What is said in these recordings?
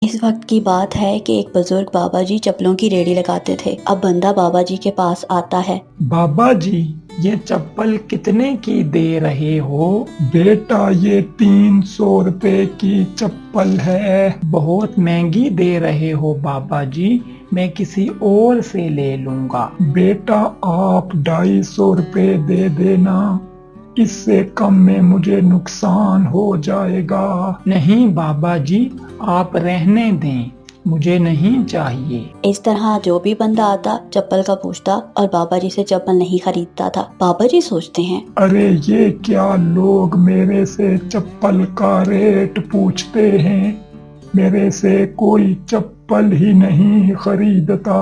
اس وقت کی بات ہے کہ ایک بزرگ بابا جی چپلوں کی ریڑھی لگاتے تھے۔ اب بندہ بابا جی کے پاس آتا ہے۔ بابا جی یہ چپل کتنے کی دے رہے ہو؟ بیٹا یہ 300 روپے کی چپل ہے۔ بہت مہنگی دے رہے ہو بابا جی، میں کسی اور سے لے لوں گا۔ بیٹا آپ 250 روپے دے دینا، اس سے کم میں مجھے نقصان ہو جائے گا۔ نہیں بابا جی آپ رہنے دیں، مجھے نہیں چاہیے۔ اس طرح جو بھی بندہ آتا چپل کا پوچھتا اور بابا جی سے چپل نہیں خریدتا تھا۔ بابا جی سوچتے ہیں، ارے یہ کیا لوگ میرے سے چپل کا ریٹ پوچھتے ہیں، میرے سے کوئی چپل ہی نہیں خریدتا۔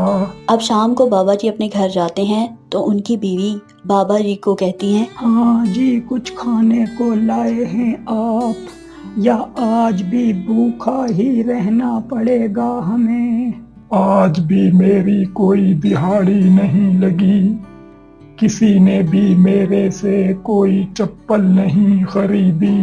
اب شام کو بابا جی اپنے گھر جاتے ہیں تو ان کی بیوی بابا جی کو کہتی ہیں، ہاں جی کچھ کھانے کو لائے ہیں آپ، یا آج بھی بھوکا ہی رہنا پڑے گا ہمیں؟ آج بھی میری کوئی دہاڑی نہیں لگی، کسی نے بھی میرے سے کوئی چپل نہیں خریدی،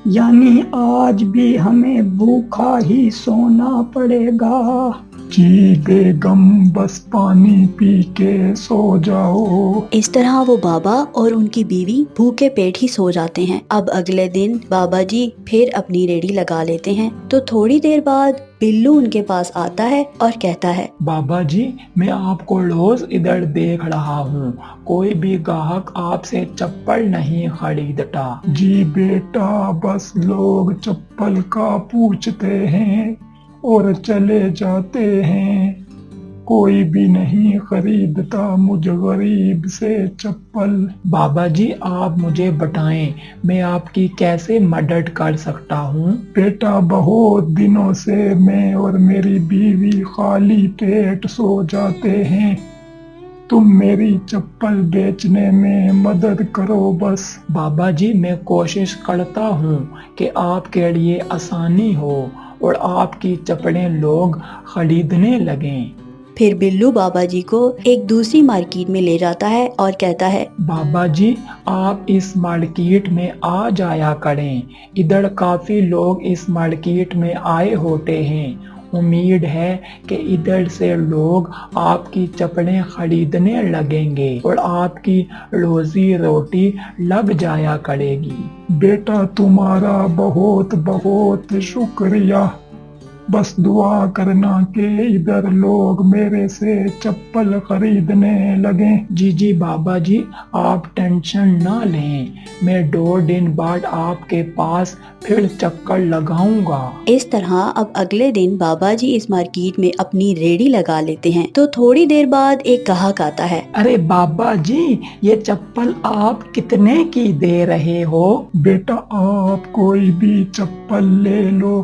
یعنی آج بھی ہمیں بھوکا ہی سونا پڑے گا؟ جی بیگم بس پانی پی کے سو جاؤ۔ اس طرح وہ بابا اور ان کی بیوی بھوکے پیٹ ہی سو جاتے ہیں۔ اب اگلے دن بابا جی پھر اپنی ریڑھی لگا لیتے ہیں تو تھوڑی دیر بعد بلو ان کے پاس آتا ہے اور کہتا ہے، بابا جی میں آپ کو روز ادھر دیکھ رہا ہوں، کوئی بھی گاہک آپ سے چپل نہیں خریدتا۔ جی بیٹا بس لوگ چپل کا پوچھتے ہیں اور چلے جاتے ہیں، کوئی بھی نہیں خریدتا مجھ غریب سے چپل۔ بابا جی آپ مجھے بتائیں میں آپ کی کیسے مدد کر سکتا ہوں؟ بیٹا بہت دنوں سے میں اور میری بیوی خالی پیٹ سو جاتے ہیں، تم میری چپل بیچنے میں مدد کرو بس۔ بابا جی میں کوشش کرتا ہوں کہ آپ کے لیے آسانی ہو اور آپ کی چپلیں لوگ خریدنے لگیں۔ پھر بلو بابا جی کو ایک دوسری مارکیٹ میں لے جاتا ہے اور کہتا ہے، بابا جی آپ اس مارکیٹ میں آ جایا کریں، ادھر کافی لوگ اس مارکیٹ میں آئے ہوتے ہیں، امید ہے کہ ادھر سے لوگ آپ کی چپلیں خریدنے لگیں گے اور آپ کی روزی روٹی لگ جایا کرے گی۔ بیٹا تمہارا بہت بہت شکریہ، بس دعا کرنا کہ ادھر لوگ میرے سے چپل خریدنے لگیں۔ جی بابا جی آپ ٹینشن نہ لیں، میں 2 دن بعد آپ کے پاس پھر چکر لگاؤں گا۔ اس طرح اب اگلے دن بابا جی اس مارکیٹ میں اپنی ریڑھی لگا لیتے ہیں تو تھوڑی دیر بعد ایک گاہک آتا ہے۔ ارے بابا جی یہ چپل آپ کتنے کی دے رہے ہو؟ بیٹا آپ کوئی بھی چپل لے لو،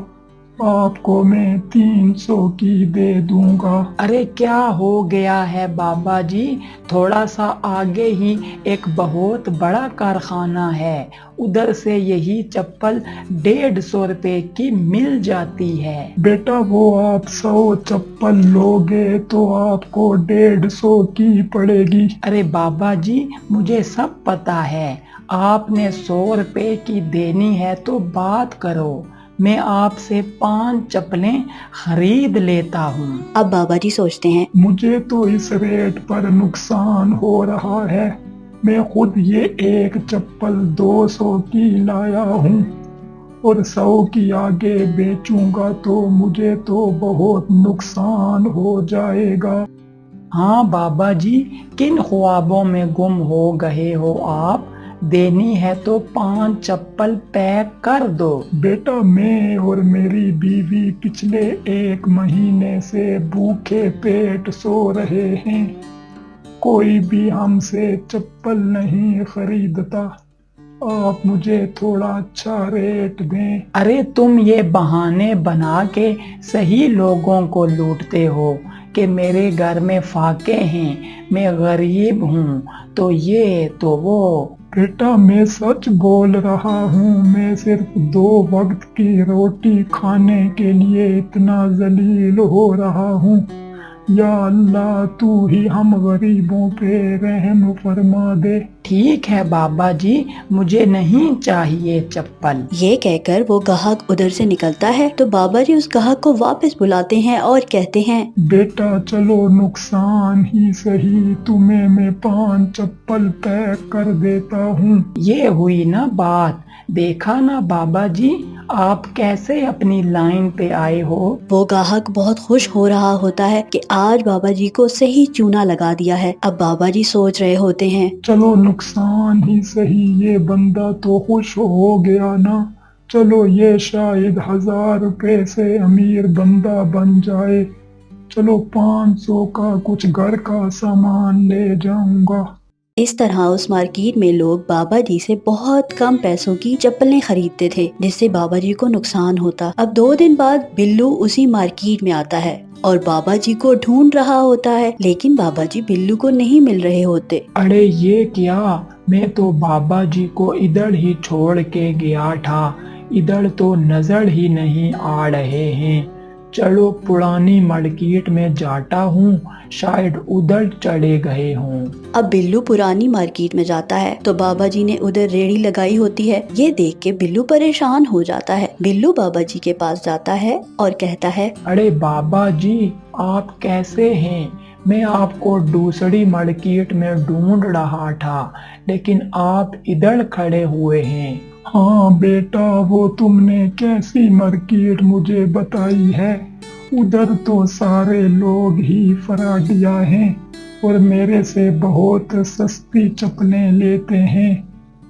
آپ کو میں 300 کی دے دوں گا۔ ارے کیا ہو گیا ہے بابا جی، تھوڑا سا آگے ہی ایک بہت بڑا کارخانہ ہے، ادھر سے یہی چپل 150 روپے کی مل جاتی ہے۔ بیٹا وہ آپ 100 چپل لوگے تو آپ کو 150 کی پڑے گی۔ ارے بابا جی مجھے سب پتا ہے، آپ نے 100 روپے کی دینی ہے تو بات کرو، میں آپ سے 5 چپلیں خرید لیتا ہوں۔ اب بابا جی سوچتے ہیں، مجھے تو اس ریٹ پر نقصان ہو رہا ہے، میں خود یہ ایک چپل 200 کی لایا ہوں اور 100 کی آگے بیچوں گا تو مجھے تو بہت نقصان ہو جائے گا۔ ہاں بابا جی کن خوابوں میں گم ہو گئے ہو آپ، دینی ہے تو 5 چپل پیک کر دو۔ بیٹا میں اور میری بیوی پچھلے 1 مہینے سے بھوکے پیٹ سو رہے ہیں، کوئی بھی ہم سے چپل نہیں خریدتا، آپ مجھے تھوڑا اچھا ریٹ دیں۔ ارے تم یہ بہانے بنا کے صحیح لوگوں کو لوٹتے ہو کہ میرے گھر میں فاقے ہیں، میں غریب ہوں، تو یہ تو وہ۔ بیٹا میں سچ بول رہا ہوں، میں صرف 2 وقت کی روٹی کھانے کے لیے اتنا ذلیل ہو رہا ہوں، یا اللہ تو ہی ہم غریبوں پہ رحم فرما دے۔ ٹھیک ہے بابا جی، مجھے نہیں چاہیے چپل۔ یہ کہہ کر وہ گاہک ادھر سے نکلتا ہے تو بابا جی اس گاہک کو واپس بلاتے ہیں اور کہتے ہیں، بیٹا چلو نقصان ہی سہی، تمہیں میں 5 چپل پیک کر دیتا ہوں۔ یہ ہوئی نا بات، دیکھا نا بابا جی، آپ کیسے اپنی لائن پہ آئے ہو۔ وہ گاہک بہت خوش ہو رہا ہوتا ہے کہ آج بابا جی کو صحیح چونا لگا دیا ہے۔ اب بابا جی سوچ رہے ہوتے ہیں، چلو نقصان ہی سہی، یہ بندہ تو خوش ہو گیا نا، چلو یہ شاید 1000 روپے سے امیر بندہ بن جائے، چلو 500 کا کچھ گھر کا سامان لے جاؤں گا۔ اس طرح اس مارکیٹ میں لوگ بابا جی سے بہت کم پیسوں کی چپلیں خریدتے تھے جس سے بابا جی کو نقصان ہوتا۔ اب 2 دن بعد بلو اسی مارکیٹ میں آتا ہے اور بابا جی کو ڈھونڈ رہا ہوتا ہے، لیکن بابا جی بلو کو نہیں مل رہے ہوتے۔ ارے یہ کیا، میں تو بابا جی کو ادھر ہی چھوڑ کے گیا تھا، ادھر تو نظر ہی نہیں آ رہے ہیں۔ چلو پرانی مارکیٹ میں جاتا ہوں، شاید ادھر چلے گئے ہوں۔ اب بلو پرانی مارکیٹ میں جاتا ہے تو بابا جی نے ادھر ریڑھی لگائی ہوتی ہے۔ یہ دیکھ کے بلو پریشان ہو جاتا ہے۔ بلو بابا جی کے پاس جاتا ہے اور کہتا ہے، ارے بابا جی، آپ کیسے ہیں؟ میں آپ کو دوسری مارکیٹ میں ڈھونڈ رہا تھا، لیکن آپ ادھر کھڑے ہوئے ہیں۔ ہاں بیٹا، وہ تم نے کیسی مارکیٹ مجھے بتائی ہے؟ ادھر تو سارے لوگ ہی فراڈیا ہیں اور میرے سے بہت سستی چپلیں لیتے ہیں،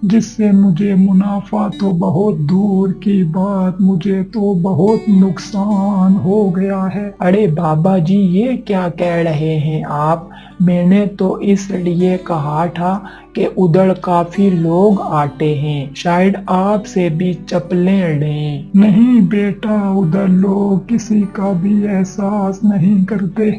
جس سے مجھے منافع تو بہت دور کی بات، مجھے تو بہت نقصان ہو گیا ہے۔ ارے بابا جی، یہ کیا کہہ رہے ہیں آپ؟ میں نے تو اس لیے کہا تھا کہ ادھر کافی لوگ آتے ہیں، شاید آپ سے بھی چپلیں لیں۔ نہیں بیٹا، ادھر لوگ کسی کا بھی احساس نہیں کرتے،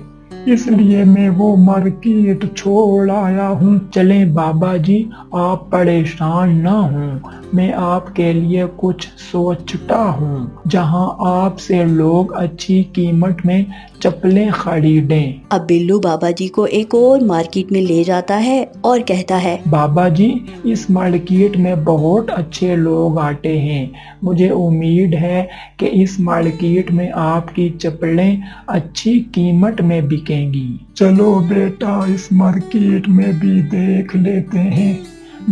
اس لیے میں وہ مارکیٹ چھوڑ آیا ہوں۔ چلیں بابا جی، آپ پریشان نہ ہوں، میں آپ کے لیے کچھ سوچتا ہوں جہاں آپ سے لوگ اچھی قیمت میں چپلیں خریدیں۔ اب بلو بابا جی کو ایک اور مارکیٹ میں لے جاتا ہے اور کہتا ہے، بابا جی، اس مارکیٹ میں بہت اچھے لوگ آتے ہیں، مجھے امید ہے کہ اس مارکیٹ میں آپ کی چپلیں اچھی قیمت میں بکیں گی۔ چلو بیٹا، اس مارکیٹ میں بھی دیکھ لیتے ہیں۔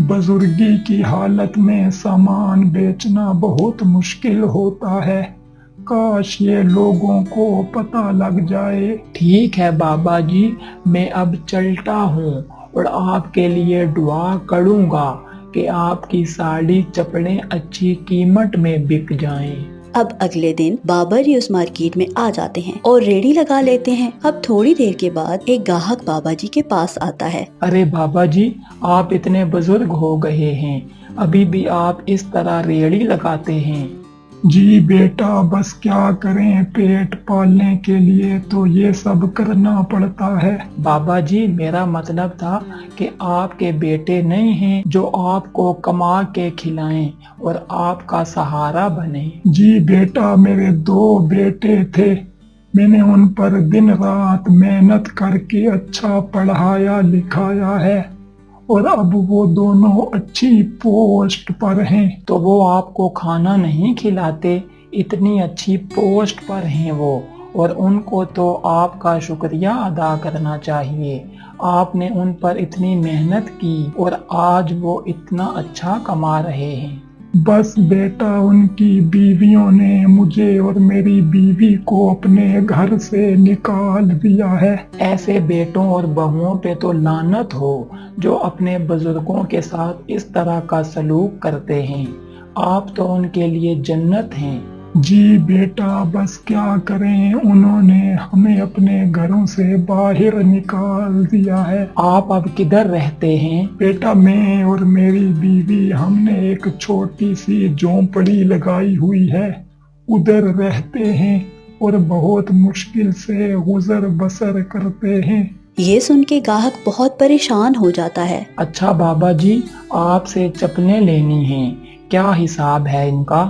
بزرگی کی حالت میں سامان بیچنا بہت مشکل ہوتا ہے، کاش یہ لوگوں کو پتہ لگ جائے۔ ٹھیک ہے بابا جی، میں اب چلتا ہوں اور آپ کے لیے دعا کروں گا کہ آپ کی ساری چپلیں اچھی قیمت میں بک جائیں۔ اب اگلے دن بابا جی اس مارکیٹ میں آ جاتے ہیں اور ریڑھی لگا لیتے ہیں۔ اب تھوڑی دیر کے بعد ایک گاہک بابا جی کے پاس آتا ہے۔ ارے بابا جی، آپ اتنے بزرگ ہو گئے ہیں، ابھی بھی آپ اس طرح ریڑھی لگاتے ہیں؟ جی بیٹا، بس کیا کریں، پیٹ پالنے کے لیے تو یہ سب کرنا پڑتا ہے۔ بابا جی، میرا مطلب تھا کہ آپ کے بیٹے نہیں ہیں جو آپ کو کما کے کھلائیں اور آپ کا سہارا بنے؟ جی بیٹا، میرے 2 بیٹے تھے، میں نے ان پر دن رات محنت کر کے اچھا پڑھایا لکھایا ہے اور اب وہ دونوں اچھی پوسٹ پر ہیں۔ تو وہ آپ کو کھانا نہیں کھلاتے؟ اتنی اچھی پوسٹ پر ہیں وہ، اور ان کو تو آپ کا شکریہ ادا کرنا چاہیے۔ آپ نے ان پر اتنی محنت کی اور آج وہ اتنا اچھا کما رہے ہیں۔ بس بیٹا، ان کی بیویوں نے مجھے اور میری بیوی کو اپنے گھر سے نکال دیا ہے۔ ایسے بیٹوں اور بہوؤں پہ تو لعنت ہو جو اپنے بزرگوں کے ساتھ اس طرح کا سلوک کرتے ہیں۔ آپ تو ان کے لیے جنت ہیں۔ جی بیٹا، بس کیا کریں، انہوں نے ہمیں اپنے گھروں سے باہر نکال دیا ہے۔ آپ اب کدھر رہتے ہیں؟ بیٹا، میں اور میری بیوی ہم نے ایک چھوٹی سی جھونپڑی لگائی ہوئی ہے، ادھر رہتے ہیں اور بہت مشکل سے گزر بسر کرتے ہیں۔ یہ سن کے گاہک بہت پریشان ہو جاتا ہے۔ اچھا بابا جی، آپ سے چپلیں لینی ہیں، کیا حساب ہے ان کا؟